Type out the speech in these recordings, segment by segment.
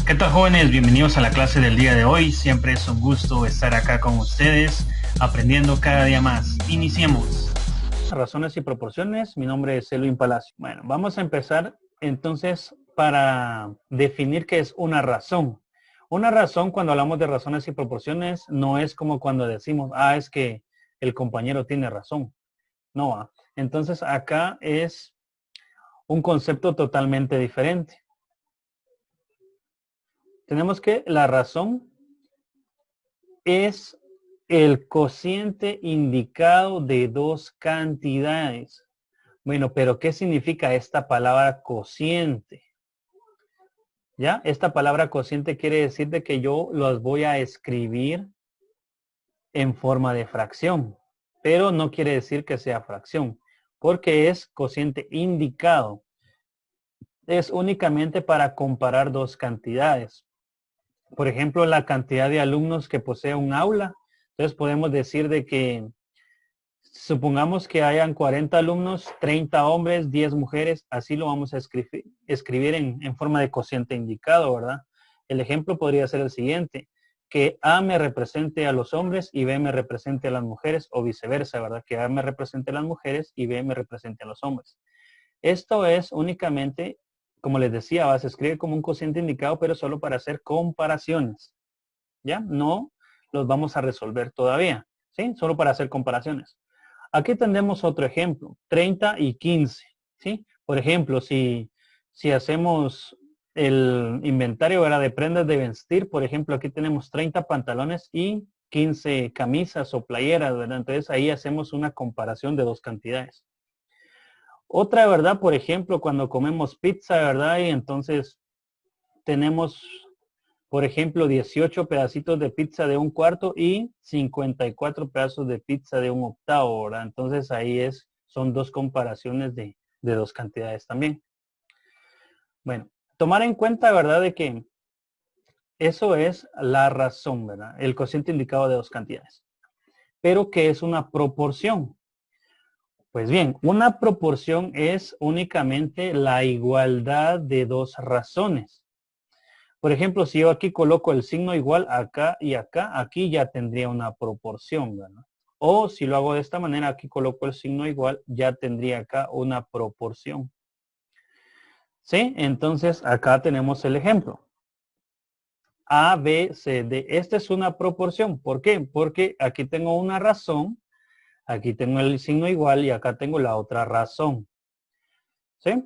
¿Qué tal, jóvenes? Bienvenidos a la clase del día de hoy. Siempre es un gusto estar acá con ustedes, aprendiendo cada día más. Iniciemos. Razones y proporciones. Mi nombre es Elwin Palacio. Bueno, vamos a empezar entonces para definir qué es una razón. Una razón, cuando hablamos de razones y proporciones, no es como cuando decimos, es que el compañero tiene razón. No va. Entonces acá es un concepto totalmente diferente. Tenemos que la razón es el cociente indicado de dos cantidades. Bueno, pero ¿qué significa esta palabra cociente? ¿Ya? Esta palabra cociente quiere decir de que yo los voy a escribir en forma de fracción, pero no quiere decir que sea fracción, porque es cociente indicado. Es únicamente para comparar dos cantidades. Por ejemplo, la cantidad de alumnos que posee un aula. Entonces podemos decir de que supongamos que hayan 40 alumnos, 30 hombres, 10 mujeres, así lo vamos a escribir en forma de cociente indicado, ¿verdad? El ejemplo podría ser el siguiente, que A me represente a los hombres y B me represente a las mujeres, o viceversa, ¿verdad? Que A me represente a las mujeres y B me represente a los hombres. Esto es únicamente, como les decía, se escribe como un cociente indicado, pero solo para hacer comparaciones. ¿Ya? No los vamos a resolver todavía, ¿sí? Solo para hacer comparaciones. Aquí tenemos otro ejemplo, 30 y 15, ¿sí? Por ejemplo, si hacemos el inventario, ¿verdad?, de prendas de vestir, por ejemplo, aquí tenemos 30 pantalones y 15 camisas o playeras, ¿verdad? Entonces ahí hacemos una comparación de dos cantidades. Otra, ¿verdad? Por ejemplo, cuando comemos pizza, ¿verdad? Y entonces tenemos, por ejemplo, 18 pedacitos de pizza de un cuarto y 54 pedazos de pizza de un octavo, ¿verdad? Entonces ahí son dos comparaciones de dos cantidades también. Bueno, tomar en cuenta, ¿verdad?, de que eso es la razón, ¿verdad? El cociente indicado de dos cantidades. Pero ¿qué es una proporción? Pues bien, una proporción es únicamente la igualdad de dos razones. Por ejemplo, si yo aquí coloco el signo igual acá y acá, aquí ya tendría una proporción, ¿verdad? O si lo hago de esta manera, aquí coloco el signo igual, ya tendría acá una proporción. ¿Sí? Entonces, acá tenemos el ejemplo. A, B, C, D. Esta es una proporción. ¿Por qué? Porque aquí tengo una razón, aquí tengo el signo igual y acá tengo la otra razón. ¿Sí?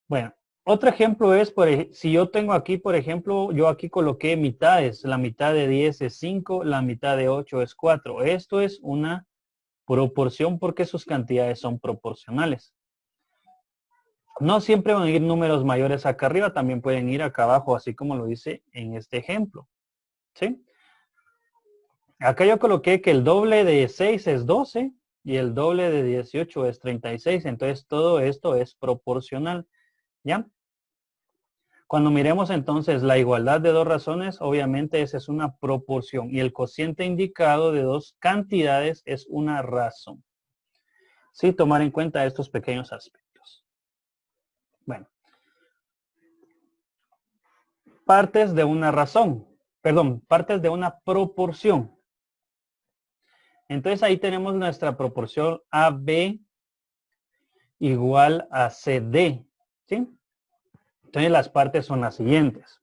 Bueno, otro ejemplo es, si yo tengo aquí, por ejemplo, yo aquí coloqué mitades. La mitad de 10 es 5, la mitad de 8 es 4. Esto es una proporción porque sus cantidades son proporcionales. No siempre van a ir números mayores acá arriba, también pueden ir acá abajo, así como lo dice en este ejemplo. ¿Sí? Acá yo coloqué que el doble de 6 es 12 y el doble de 18 es 36. Entonces todo esto es proporcional. ¿Ya? Cuando miremos entonces la igualdad de dos razones, obviamente esa es una proporción y el cociente indicado de dos cantidades es una razón. Sí, tomar en cuenta estos pequeños aspectos. Bueno. Partes de una razón. Perdón, partes de una proporción. Entonces ahí tenemos nuestra proporción AB igual a CD. ¿Sí? Entonces las partes son las siguientes.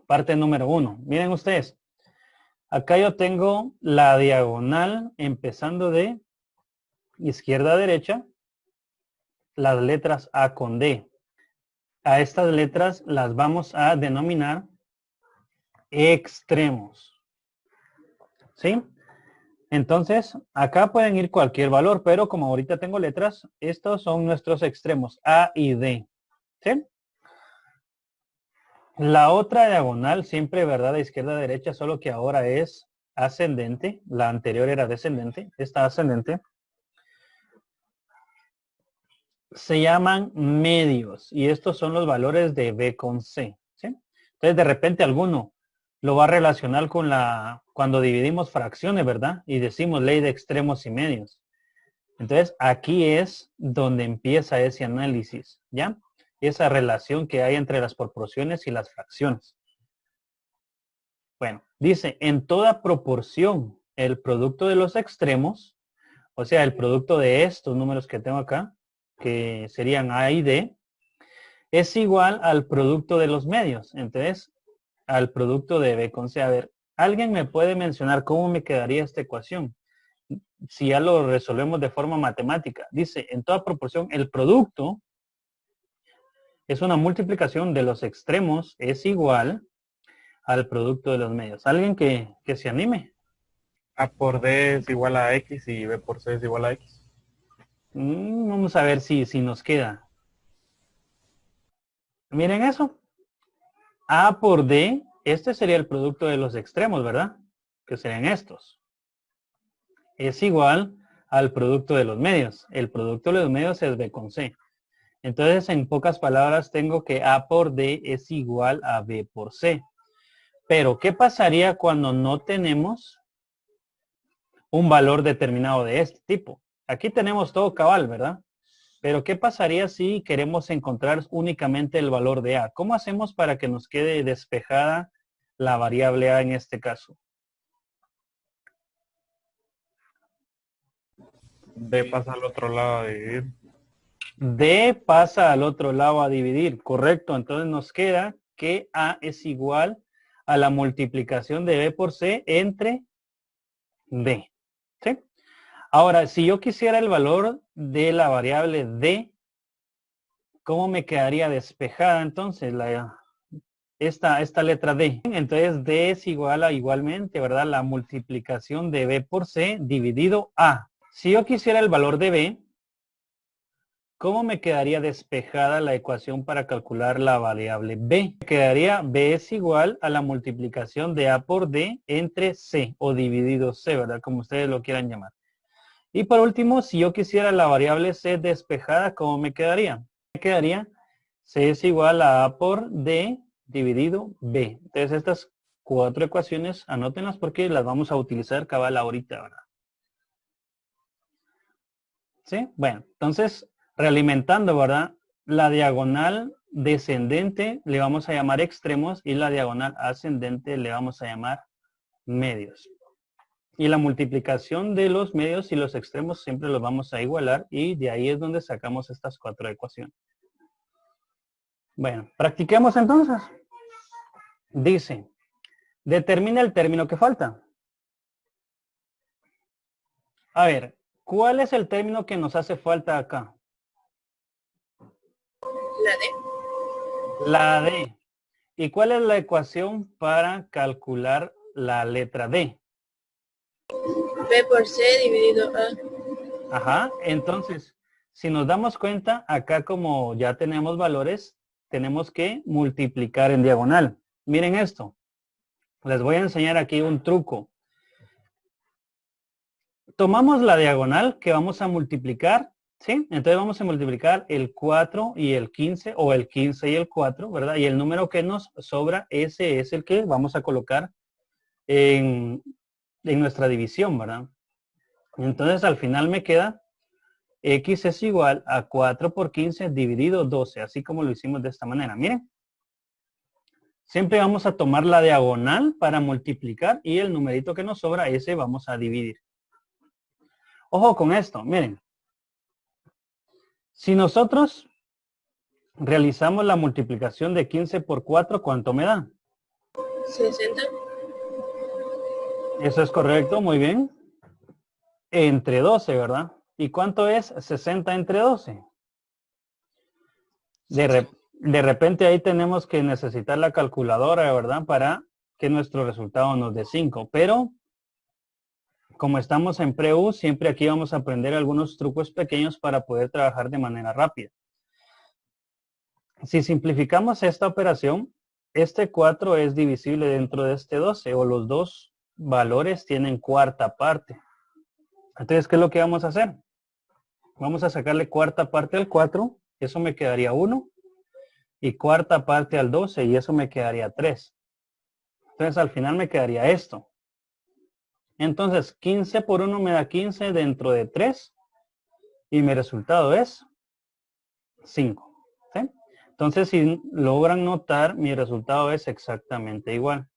Parte número 1. Miren ustedes. Acá yo tengo la diagonal empezando de izquierda a derecha, las letras A con D. A estas letras las vamos a denominar extremos. ¿Sí? Entonces, acá pueden ir cualquier valor, pero como ahorita tengo letras, estos son nuestros extremos, A y D. ¿Sí? La otra diagonal siempre, ¿verdad?, de izquierda a derecha, solo que ahora es ascendente. La anterior era descendente, esta ascendente. Se llaman medios y estos son los valores de B con C. ¿Sí? Entonces, de repente alguno lo va a relacionar con cuando dividimos fracciones, ¿verdad? Y decimos ley de extremos y medios. Entonces, aquí es donde empieza ese análisis, ¿ya? esa relación que hay entre las proporciones y las fracciones. Bueno, dice, en toda proporción, el producto de los extremos, o sea, el producto de estos números que tengo acá, que serían A y D, es igual al producto de los medios. Entonces, al producto de B con C. A ver, ¿alguien me puede mencionar cómo me quedaría esta ecuación? Si ya lo resolvemos de forma matemática. Dice, en toda proporción, el producto es una multiplicación de los extremos, es igual al producto de los medios. ¿Alguien que se anime? A por D es igual a X y B por C es igual a X. Vamos a ver si nos queda. Miren eso. A por D, este sería el producto de los extremos, ¿verdad? Que serían estos. Es igual al producto de los medios. El producto de los medios es B con C. Entonces, en pocas palabras, tengo que A por D es igual a B por C. Pero, ¿qué pasaría cuando no tenemos un valor determinado de este tipo? Aquí tenemos todo cabal, ¿verdad? Pero, ¿qué pasaría si queremos encontrar únicamente el valor de A? ¿Cómo hacemos para que nos quede despejada la variable A en este caso? D pasa al otro lado a dividir. D pasa al otro lado a dividir, correcto. Entonces nos queda que A es igual a la multiplicación de B por C entre D. ¿Sí? Ahora, si yo quisiera el valor de la variable D, ¿cómo me quedaría despejada entonces esta letra D? Entonces D es igual a igualmente, ¿verdad? La multiplicación de B por C dividido A. Si yo quisiera el valor de B, ¿cómo me quedaría despejada la ecuación para calcular la variable B? Me quedaría B es igual a la multiplicación de A por D entre C o dividido C, ¿verdad? Como ustedes lo quieran llamar. Y por último, si yo quisiera la variable C despejada, ¿cómo me quedaría? Me quedaría C es igual a A por D dividido B. Entonces estas 4 ecuaciones, anótenlas porque las vamos a utilizar cabal ahorita, ¿verdad? ¿Sí? Bueno, entonces, realimentando, ¿verdad? La diagonal descendente le vamos a llamar extremos y la diagonal ascendente le vamos a llamar medios. Y la multiplicación de los medios y los extremos siempre los vamos a igualar y de ahí es donde sacamos estas 4 ecuaciones. Bueno, practiquemos entonces. Dice, determina el término que falta. A ver, ¿cuál es el término que nos hace falta acá? La D. La D. ¿Y cuál es la ecuación para calcular la letra D? B por C dividido A. Ajá, entonces, si nos damos cuenta, acá como ya tenemos valores, tenemos que multiplicar en diagonal. Miren esto. Les voy a enseñar aquí un truco. Tomamos la diagonal que vamos a multiplicar, ¿sí? Entonces vamos a multiplicar el 4 y el 15 o el 15 y el 4, ¿verdad? Y el número que nos sobra, ese es el que vamos a colocar en nuestra división, ¿verdad? Entonces al final me queda X es igual a 4 por 15 dividido 12, así como lo hicimos de esta manera. Miren. Siempre vamos a tomar la diagonal para multiplicar y el numerito que nos sobra, ese vamos a dividir. Ojo con esto, miren. Si nosotros realizamos la multiplicación de 15 por 4, ¿cuánto me da? 60. Eso es correcto, muy bien. Entre 12, ¿verdad? ¿Y cuánto es 60 entre 12? De repente ahí tenemos que necesitar la calculadora, ¿verdad? Para que nuestro resultado nos dé 5. Pero como estamos en Pre-U, siempre aquí vamos a aprender algunos trucos pequeños para poder trabajar de manera rápida. Si simplificamos esta operación, este 4 es divisible dentro de este 12 o los dos valores tienen cuarta parte. Entonces, ¿qué es lo que vamos a hacer? Vamos a sacarle cuarta parte al 4, eso me quedaría 1, y cuarta parte al 12 y eso me quedaría 3. Entonces, al final me quedaría esto. Entonces, 15 por 1 me da 15 dentro de 3 y mi resultado es 5. ¿Sí? Entonces, si logran notar, mi resultado es exactamente igual.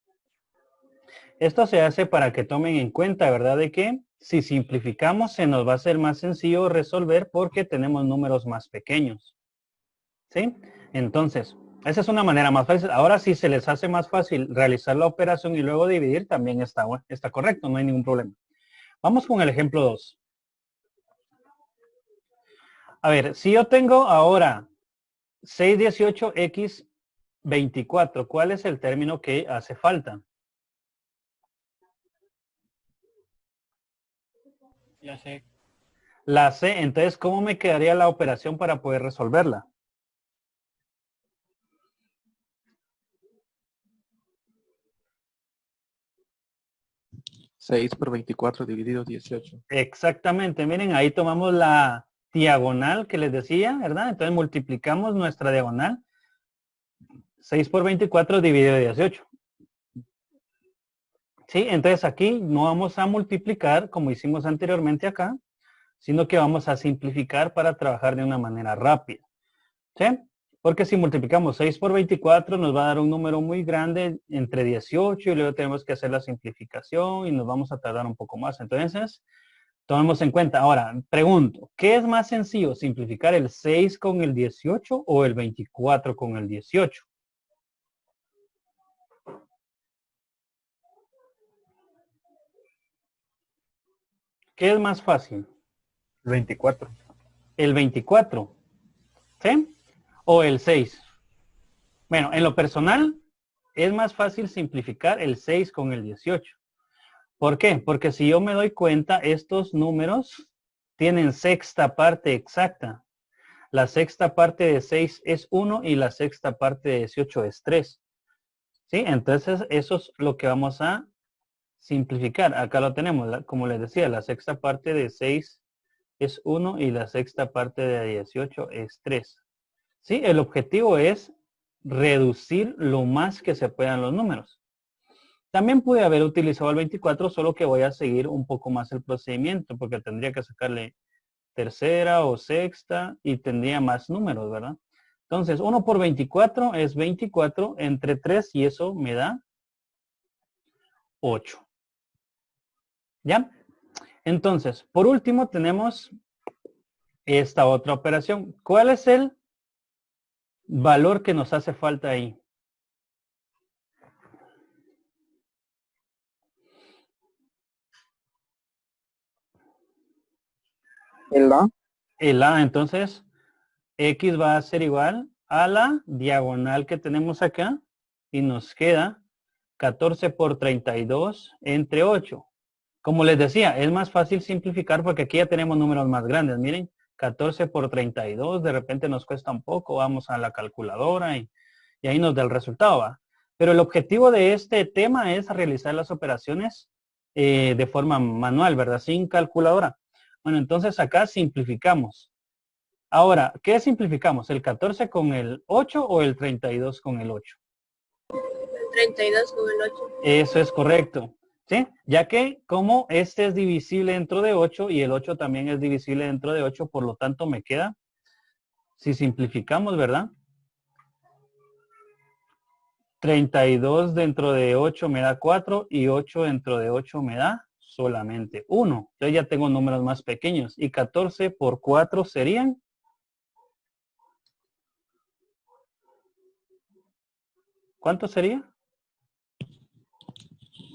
Esto se hace para que tomen en cuenta, ¿verdad? De que si simplificamos se nos va a hacer más sencillo resolver porque tenemos números más pequeños. ¿Sí? Entonces, esa es una manera más fácil. Ahora, si se les hace más fácil realizar la operación y luego dividir, también está correcto, no hay ningún problema. Vamos con el ejemplo 2. A ver, si yo tengo ahora 618x 24, ¿cuál es el término que hace falta? Ya sé. La C. Entonces, ¿cómo me quedaría la operación para poder resolverla? Seis por 24 dividido 18. Exactamente. Miren, ahí tomamos la diagonal que les decía, ¿verdad? Entonces multiplicamos nuestra diagonal. 6 por 24 dividido 18. Sí, entonces aquí no vamos a multiplicar como hicimos anteriormente acá, sino que vamos a simplificar para trabajar de una manera rápida. ¿Sí? Porque si multiplicamos 6 por 24 nos va a dar un número muy grande entre 18 y luego tenemos que hacer la simplificación y nos vamos a tardar un poco más. Entonces, tomemos en cuenta. Ahora, pregunto, ¿qué es más sencillo? ¿Simplificar el 6 con el 18 o el 24 con el 18? ¿Qué es más fácil? 24. ¿El 24? ¿Sí? ¿O el 6? Bueno, en lo personal, es más fácil simplificar el 6 con el 18. ¿Por qué? Porque si yo me doy cuenta, estos números tienen sexta parte exacta. La sexta parte de 6 es 1 y la sexta parte de 18 es 3. ¿Sí? Entonces, eso es lo que vamos a simplificar. Acá lo tenemos. Como les decía, la sexta parte de 6 es 1 y la sexta parte de 18 es 3. ¿Sí? El objetivo es reducir lo más que se puedan los números. También pude haber utilizado el 24, solo que voy a seguir un poco más el procedimiento, porque tendría que sacarle tercera o sexta y tendría más números, ¿verdad? Entonces, 1 por 24 es 24 entre 3 y eso me da 8. ¿Ya? Entonces, por último tenemos esta otra operación. ¿Cuál es el valor que nos hace falta ahí? El A. El A, entonces, X va a ser igual a la diagonal que tenemos acá y nos queda 14 por 32 entre 8. Como les decía, es más fácil simplificar porque aquí ya tenemos números más grandes. Miren, 14 por 32, de repente nos cuesta un poco, vamos a la calculadora y ahí nos da el resultado, ¿va? Pero el objetivo de este tema es realizar las operaciones de forma manual, ¿verdad? Sin calculadora. Bueno, entonces acá simplificamos. Ahora, ¿qué simplificamos? ¿El 14 con el 8 o el 32 con el 8? El 32 con el 8. Eso es correcto. ¿Sí? Ya que como este es divisible dentro de 8 y el 8 también es divisible dentro de 8, por lo tanto me queda, si simplificamos, ¿verdad? 32 dentro de 8 me da 4 y 8 dentro de 8 me da solamente 1. Yo ya tengo números más pequeños y 14 por 4 serían. ¿Cuánto sería?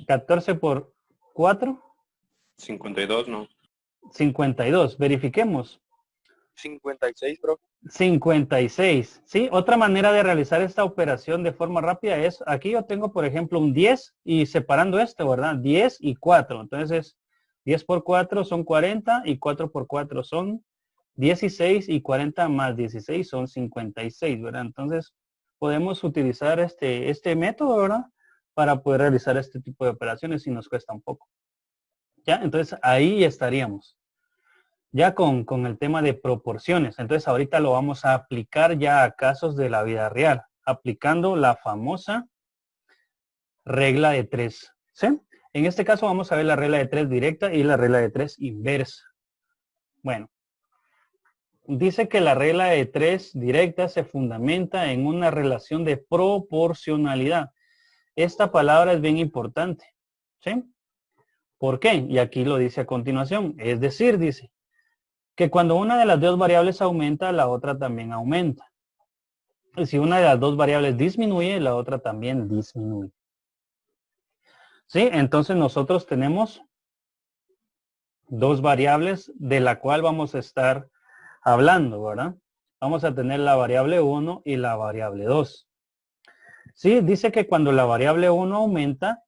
14 por 4. 52, ¿no? 52. Verifiquemos. 56, bro. 56. ¿Sí? Otra manera de realizar esta operación de forma rápida es, aquí yo tengo, por ejemplo, un 10 y separando esto, ¿verdad? 10 y 4. Entonces, 10 por 4 son 40 y 4 por 4 son 16 y 40 más 16 son 56, ¿verdad? Entonces, podemos utilizar este método, ¿verdad? Para poder realizar este tipo de operaciones y nos cuesta un poco. ¿Ya? Entonces, ahí estaríamos. Ya con el tema de proporciones. Entonces ahorita lo vamos a aplicar ya a casos de la vida real, aplicando la famosa regla de 3. ¿Sí? En este caso vamos a ver la regla de 3 directa y la regla de 3 inversa. Bueno, dice que la regla de 3 directa se fundamenta en una relación de proporcionalidad. Esta palabra es bien importante. ¿Sí? ¿Por qué? Y aquí lo dice a continuación. Es decir, dice que cuando una de las dos variables aumenta, la otra también aumenta. Y si una de las dos variables disminuye, la otra también disminuye. ¿Sí? Entonces nosotros tenemos dos variables de la cual vamos a estar hablando, ¿verdad? Vamos a tener la variable 1 y la variable 2. Sí, dice que cuando la variable 1 aumenta,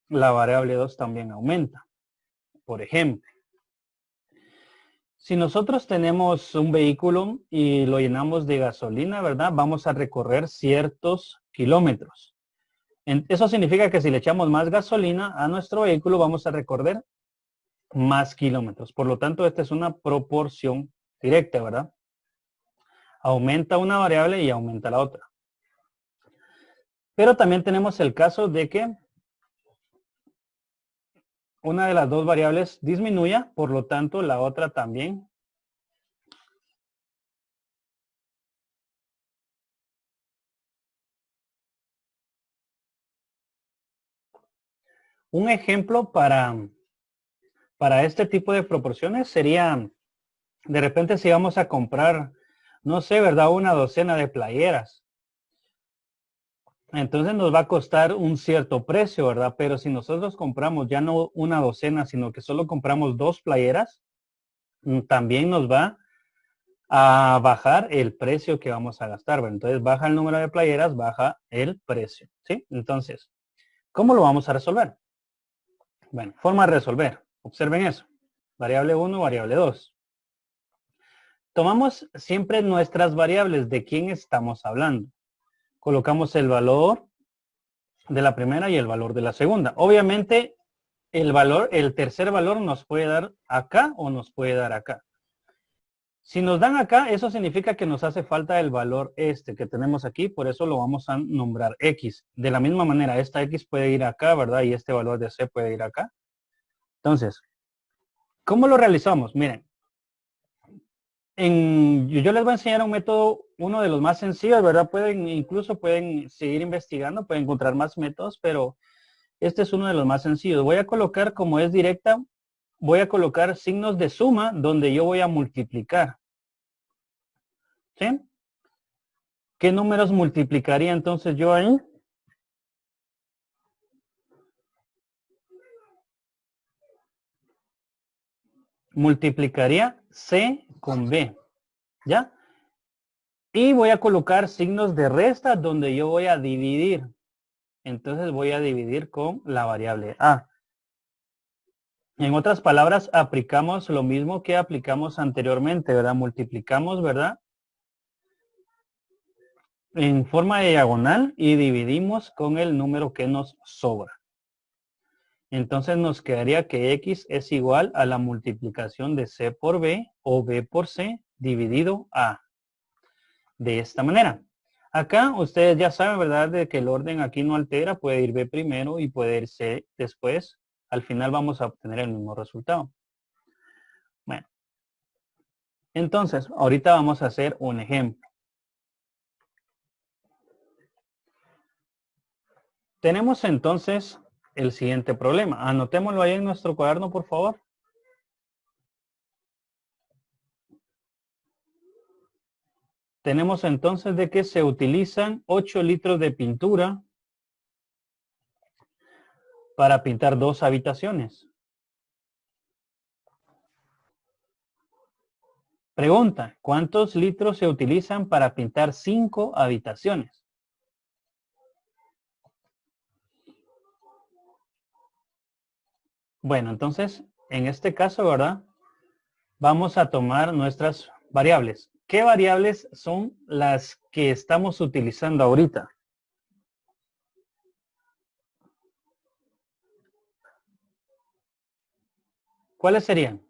la variable 2 también aumenta. Por ejemplo, si nosotros tenemos un vehículo y lo llenamos de gasolina, ¿verdad? Vamos a recorrer ciertos kilómetros. Eso significa que si le echamos más gasolina a nuestro vehículo, vamos a recorrer más kilómetros. Por lo tanto, esta es una proporción directa, ¿verdad? Aumenta una variable y aumenta la otra. Pero también tenemos el caso de que una de las dos variables disminuya, por lo tanto, la otra también. Un ejemplo para este tipo de proporciones sería, de repente si vamos a comprar, no sé, ¿verdad? Una docena de playeras. Entonces nos va a costar un cierto precio, ¿verdad? Pero si nosotros compramos ya no una docena, sino que solo compramos 2 playeras, también nos va a bajar el precio que vamos a gastar. Bueno, entonces baja el número de playeras, baja el precio, ¿sí? Entonces, ¿cómo lo vamos a resolver? Bueno, forma de resolver. Observen eso. Variable 1, variable 2. Tomamos siempre nuestras variables de quién estamos hablando. Colocamos el valor de la primera y el valor de la segunda. Obviamente, el tercer valor nos puede dar acá o nos puede dar acá. Si nos dan acá, eso significa que nos hace falta el valor este que tenemos aquí, por eso lo vamos a nombrar X. De la misma manera, esta X puede ir acá, ¿verdad? Y este valor de C puede ir acá. Entonces, ¿cómo lo realizamos? Miren, yo les voy a enseñar un método, uno de los más sencillos, ¿verdad? Incluso pueden seguir investigando, pueden encontrar más métodos, pero este es uno de los más sencillos. Voy a colocar, como es directa, voy a colocar signos de suma donde yo voy a multiplicar. ¿Sí? ¿Qué números multiplicaría entonces yo ahí? Multiplicaría C con B. ¿Ya? Y voy a colocar signos de resta donde yo voy a dividir. Entonces voy a dividir con la variable A. En otras palabras, aplicamos lo mismo que aplicamos anteriormente, ¿verdad? Multiplicamos, ¿verdad? En forma de diagonal y dividimos con el número que nos sobra. Entonces nos quedaría que X es igual a la multiplicación de C por B o B por C dividido A. De esta manera. Acá ustedes ya saben, ¿verdad? De que el orden aquí no altera, puede ir B primero y puede ir C después. Al final vamos a obtener el mismo resultado. Bueno. Entonces, ahorita vamos a hacer un ejemplo. Tenemos entonces el siguiente problema. Anotémoslo ahí en nuestro cuaderno, por favor. Tenemos entonces de que se utilizan 8 litros de pintura para pintar 2 habitaciones. Pregunta, ¿cuántos litros se utilizan para pintar 5 habitaciones? Bueno, entonces, en este caso, ¿verdad? Vamos a tomar nuestras variables. ¿Qué variables son las que estamos utilizando ahorita? ¿Cuáles serían?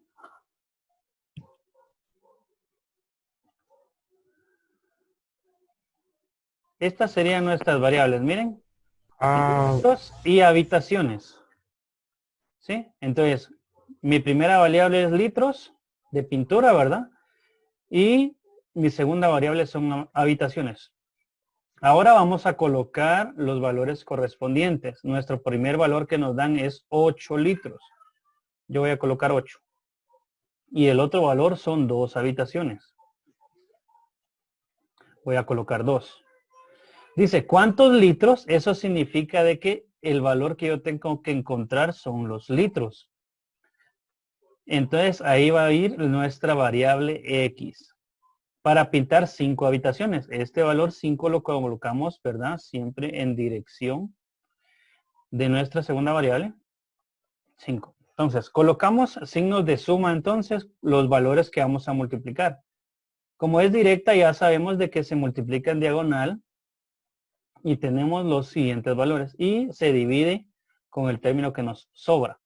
Estas serían nuestras variables, miren. Litros y habitaciones. ¿Sí? Entonces, mi primera variable es litros de pintura, ¿verdad? Y mi segunda variable son habitaciones. Ahora vamos a colocar los valores correspondientes. Nuestro primer valor que nos dan es 8 litros. Yo voy a colocar 8. Y el otro valor son 2 habitaciones. Voy a colocar 2. Dice, ¿cuántos litros? Eso significa de que el valor que yo tengo que encontrar son los litros. Entonces, ahí va a ir nuestra variable X. Para pintar 5 habitaciones. Este valor 5 lo colocamos, ¿verdad? Siempre en dirección de nuestra segunda variable. 5. Entonces, colocamos signos de suma, entonces, los valores que vamos a multiplicar. Como es directa, ya sabemos de que se multiplica en diagonal y tenemos los siguientes valores y se divide con el término que nos sobra.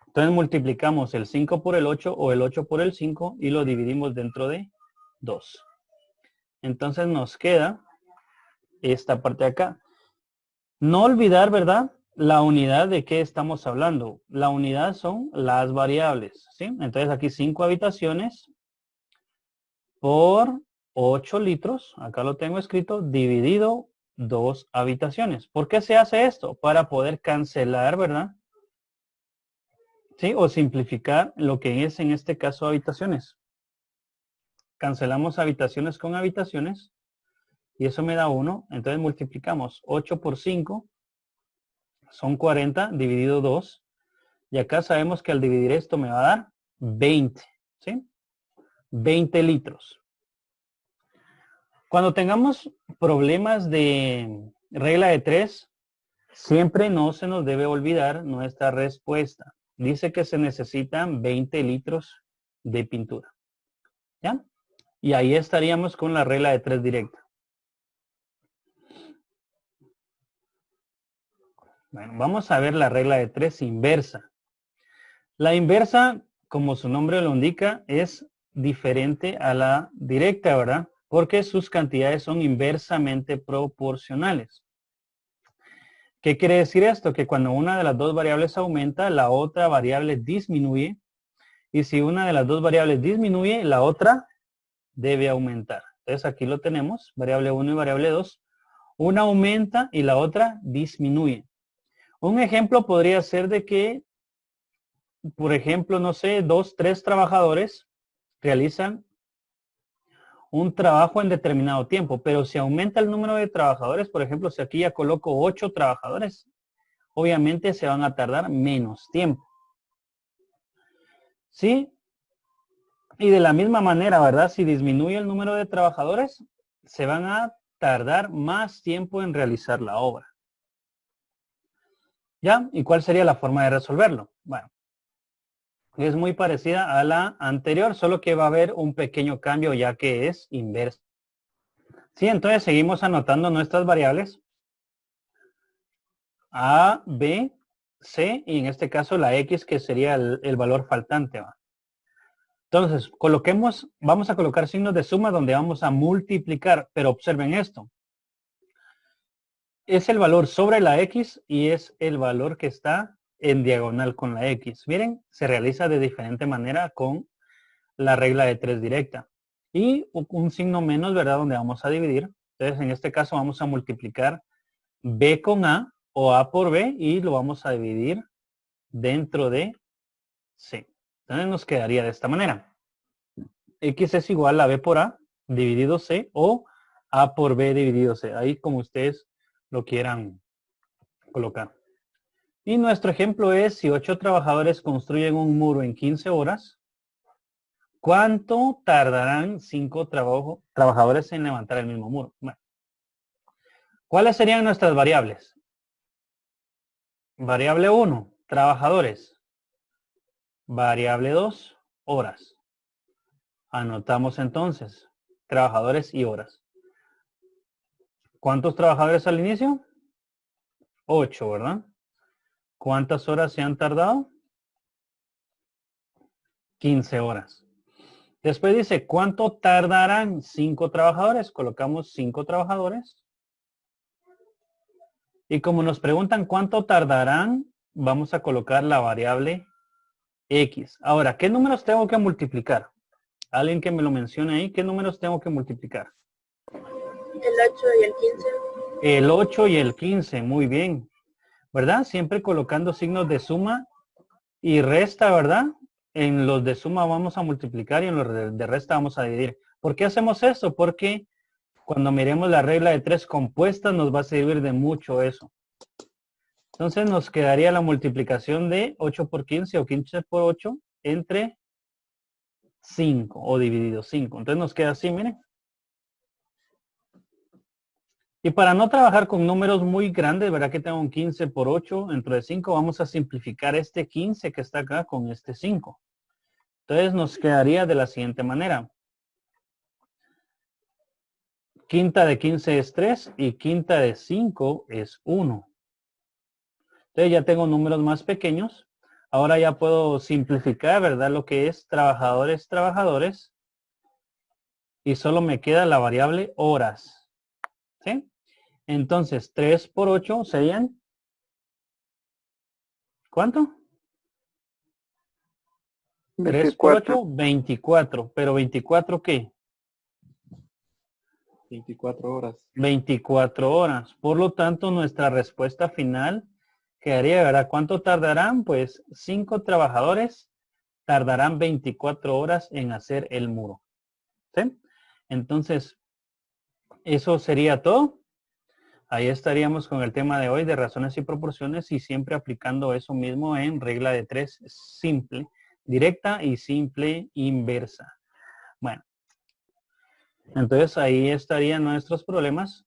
Entonces multiplicamos el 5 por el 8 o el 8 por el 5 y lo dividimos dentro de 2. Entonces nos queda esta parte de acá. No olvidar, ¿verdad? La unidad de qué estamos hablando. La unidad son las variables, ¿sí? Entonces aquí 5 habitaciones por 8 litros, acá lo tengo escrito, dividido 2 habitaciones. ¿Por qué se hace esto? Para poder cancelar, ¿verdad? ¿Sí? O simplificar lo que es en este caso habitaciones. Cancelamos habitaciones con habitaciones y eso me da 1. Entonces multiplicamos 8 por 5 son 40 dividido 2. Y acá sabemos que al dividir esto me va a dar 20. ¿Sí? 20 litros. Cuando tengamos problemas de regla de 3, siempre no se nos debe olvidar nuestra respuesta. Dice que se necesitan 20 litros de pintura. ¿Ya? Y ahí estaríamos con la regla de 3 directa. Bueno, vamos a ver la regla de 3 inversa. La inversa, como su nombre lo indica, es diferente a la directa, ¿verdad? Porque sus cantidades son inversamente proporcionales. ¿Qué quiere decir esto? Que cuando una de las dos variables aumenta, la otra variable disminuye. Y si una de las dos variables disminuye, la otra debe aumentar. Entonces aquí lo tenemos, variable 1 y variable 2. Una aumenta y la otra disminuye. Un ejemplo podría ser de que, por ejemplo, no sé, 2, 3 trabajadores realizan un trabajo en determinado tiempo, pero si aumenta el número de trabajadores, por ejemplo, si aquí ya coloco 8 trabajadores, obviamente se van a tardar menos tiempo. ¿Sí? Y de la misma manera, ¿verdad? Si disminuye el número de trabajadores, se van a tardar más tiempo en realizar la obra. ¿Ya? ¿Y cuál sería la forma de resolverlo? Bueno, es muy parecida a la anterior, solo que va a haber un pequeño cambio ya que es inverso. Sí, entonces seguimos anotando nuestras variables. A, B, C y en este caso la X que sería el valor faltante. ¿Va? Entonces, vamos a colocar signos de suma donde vamos a multiplicar, pero observen esto. Es el valor sobre la X y es el valor que está en diagonal con la X. Miren, se realiza de diferente manera con la regla de 3 directa. Y un signo menos, ¿verdad? Donde vamos a dividir. Entonces, en este caso vamos a multiplicar B con A o A por B y lo vamos a dividir dentro de C. Entonces nos quedaría de esta manera. X es igual a B por A dividido C o A por B dividido C. Ahí como ustedes lo quieran colocar. Y nuestro ejemplo es si 8 trabajadores construyen un muro en 15 horas, ¿cuánto tardarán 5 trabajadores en levantar el mismo muro? Bueno, ¿cuáles serían nuestras variables? Variable 1, trabajadores. Variable 2, horas. Anotamos entonces, trabajadores y horas. ¿Cuántos trabajadores al inicio? 8, ¿verdad? ¿Cuántas horas se han tardado? 15 horas. Después dice, ¿cuánto tardarán 5 trabajadores? Colocamos 5 trabajadores. Y como nos preguntan cuánto tardarán, vamos a colocar la variable X. Ahora, ¿qué números tengo que multiplicar? Alguien que me lo mencione ahí, ¿qué números tengo que multiplicar? El 8 y el 15. El 8 y el 15, muy bien. ¿Verdad? Siempre colocando signos de suma y resta, ¿verdad? En los de suma vamos a multiplicar y en los de resta vamos a dividir. ¿Por qué hacemos eso? Porque cuando miremos la regla de 3 compuestas nos va a servir de mucho eso. Entonces nos quedaría la multiplicación de 8 por 15 o 15 por 8 entre 5 o dividido 5. Entonces nos queda así, miren. Y para no trabajar con números muy grandes, ¿verdad? Que tengo un 15 por 8 dentro de 5, vamos a simplificar este 15 que está acá con este 5. Entonces nos quedaría de la siguiente manera. Quinta de 15 es 3 y quinta de 5 es 1. Entonces ya tengo números más pequeños. Ahora ya puedo simplificar, ¿verdad? Lo que es trabajadores, trabajadores. Y solo me queda la variable horas. ¿Sí? Entonces, 3 por 8 serían, ¿cuánto? 3 por 8, 24. ¿Pero 24 qué? 24 horas. 24 horas. Por lo tanto, nuestra respuesta final quedaría, ¿verdad? ¿Cuánto tardarán? Pues 5 trabajadores tardarán 24 horas en hacer el muro. ¿Sí? Entonces, eso sería todo. Ahí estaríamos con el tema de hoy de razones y proporciones y siempre aplicando eso mismo en regla de 3 simple, directa y simple inversa. Bueno, entonces ahí estarían nuestros problemas.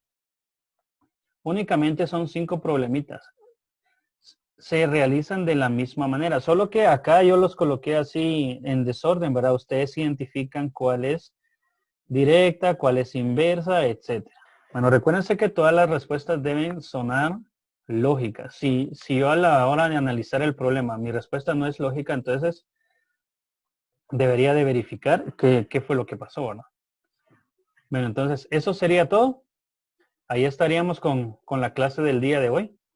Únicamente son 5 problemitas. Se realizan de la misma manera, solo que acá yo los coloqué así en desorden, ¿verdad? Ustedes identifican cuál es directa, cuál es inversa, etcétera. Bueno, recuérdense que todas las respuestas deben sonar lógicas. Si yo a la hora de analizar el problema, mi respuesta no es lógica, entonces debería de verificar qué fue lo que pasó, ¿verdad? Bueno, entonces eso sería todo. Ahí estaríamos con la clase del día de hoy.